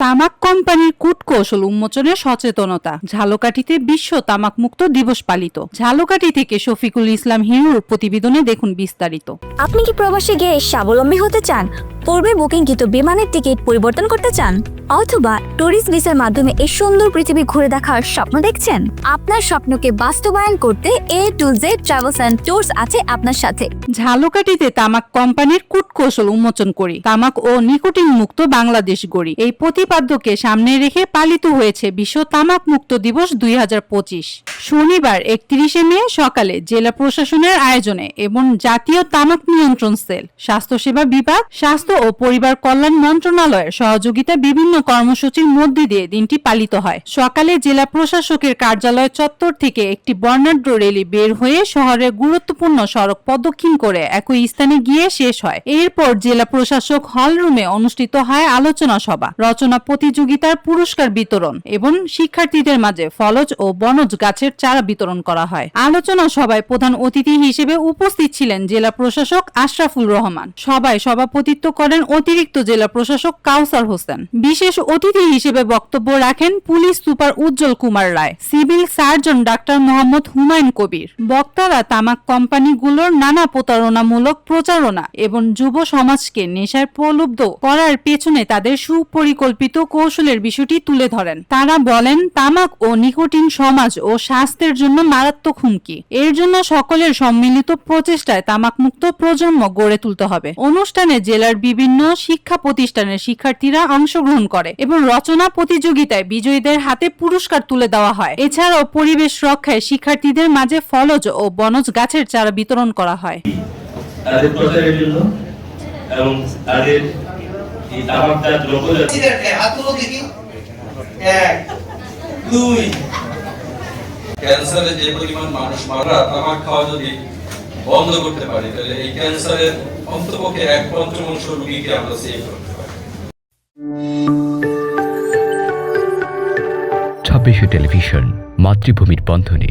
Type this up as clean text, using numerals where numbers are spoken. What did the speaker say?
তামাক কোম্পানির কূটকৌশল উন্মোচনে সচেতনতা। ঝালকাঠিতে বিশ্ব তামাক মুক্ত দিবস পালিত। ঝালকাঠি থেকে শফিকুল ইসলাম হিরুর প্রতিবেদনে দেখুন বিস্তারিত। আপনি কি প্রবাসে গিয়ে স্বাবলম্বী হতে চান? পূর্বে বুকিংকৃত বিমানের টিকিট পরিবর্তন করতে চান, অথবা ট্যুরিস্ট ভিসার মাধ্যমে এই সুন্দর পৃথিবী ঘুরে দেখার স্বপ্ন দেখছেন? আপনার স্বপ্নকে বাস্তবায়ন করতে A to Z travels and tours আছে আপনার সাথে। ঝালকাঠিতে তামাক কোম্পানির কূটকৌশল উন্মোচন করি, তামাক ও নিকোটিন মুক্ত বাংলাদেশ গড়ি, এই প্রতিপাদ্যকে সামনে রেখে পালিত হয়েছে বিশ্ব তামাক মুক্ত দিবস 2025। শনিবার 31শে মে সকালে জেলা প্রশাসনের আয়োজনে এবং জাতীয় তামাক নিয়ন্ত্রণ সেল, স্বাস্থ্যসেবা বিভাগ, স্বাস্থ্য ও পরিবার কল্যাণ মন্ত্রণালয়ের সহযোগিতা বিভিন্ন কর্মসূচির মধ্যে দিয়ে দিনটি পালিত হয়। সকালে জেলা প্রশাসকের কার্যালয় চত্বর থেকে একটি বর্ণাঢ্য র্যালি বের হয়ে শহরের গুরুত্বপূর্ণ সড়ক প্রদক্ষিণ করে একই স্থানে গিয়ে শেষ হয়। এরপর জেলা প্রশাসক হল রুমে অনুষ্ঠিত হয় আলোচনা সভা, রচনা প্রতিযোগিতার পুরস্কার বিতরণ এবং শিক্ষার্থীদের মাঝে ফলজ ও বনজ গাছের চারা বিতরণ করা হয়। আলোচনা সভায় প্রধান অতিথি হিসেবে উপস্থিত ছিলেন জেলা প্রশাসক আশরাফুল রহমান। সভায় সভাপতিত্ব করেন অতিরিক্ত জেলা প্রশাসক কাউসার হোসেন। বিশেষ অতিথি হিসেবে বক্তব্য রাখেন police super Ujjwal Kumar Roy, civil surgeon ডাক্তার মোহাম্মদ হুমায়ুন কবির। বক্তারা তামাক কোম্পানিগুলোর নানা প্রতারণামূলক প্রচারণা এবং যুব সমাজকে নেশায় প্রলুব্ধ করার পেছনে তাদের সুপরিকল্পিত কৌশলের বিষয়টি তুলে ধরেন। তারা বলেন, তামাক ও নিকোটিন সমাজ ও স্বাস্থ্যের জন্য মারাত্মক হুমকি। এর জন্য সকলের সম্মিলিত প্রচেষ্টায় তামাকমুক্ত প্রজন্ম গড়ে তুলতে হবে। অনুষ্ঠানে জেলার বিভিন্ন শিক্ষা প্রতিষ্ঠানের শিক্ষার্থীরা অংশগ্রহণ করে এবং রচনা প্রতিযোগিতায় বিজয়ীদের হাতে পুরস্কার তুলে দেওয়া হয়। এছাড়াও পরিবেশ রক্ষায় শিক্ষার্থীদের মাঝে ফলজ ও বনজ গাছের চারা বিতরণ করা হয়। তাদের প্রচারের জন্য এবং তাদের এই তামাকজাত দ্রব্যজাত ক্যান্সারে যে পরিমাণ মানুষ মারা, তামাক খাওয়া যদি বন্ধ করতে পারি তাহলে এই ক্যান্সারের অন্ততপক্ষে 1/5 রোগীকে আমরা সেভ করতে পারি। 26 টেলিভিশন, মাতৃভূমির বন্ধনে।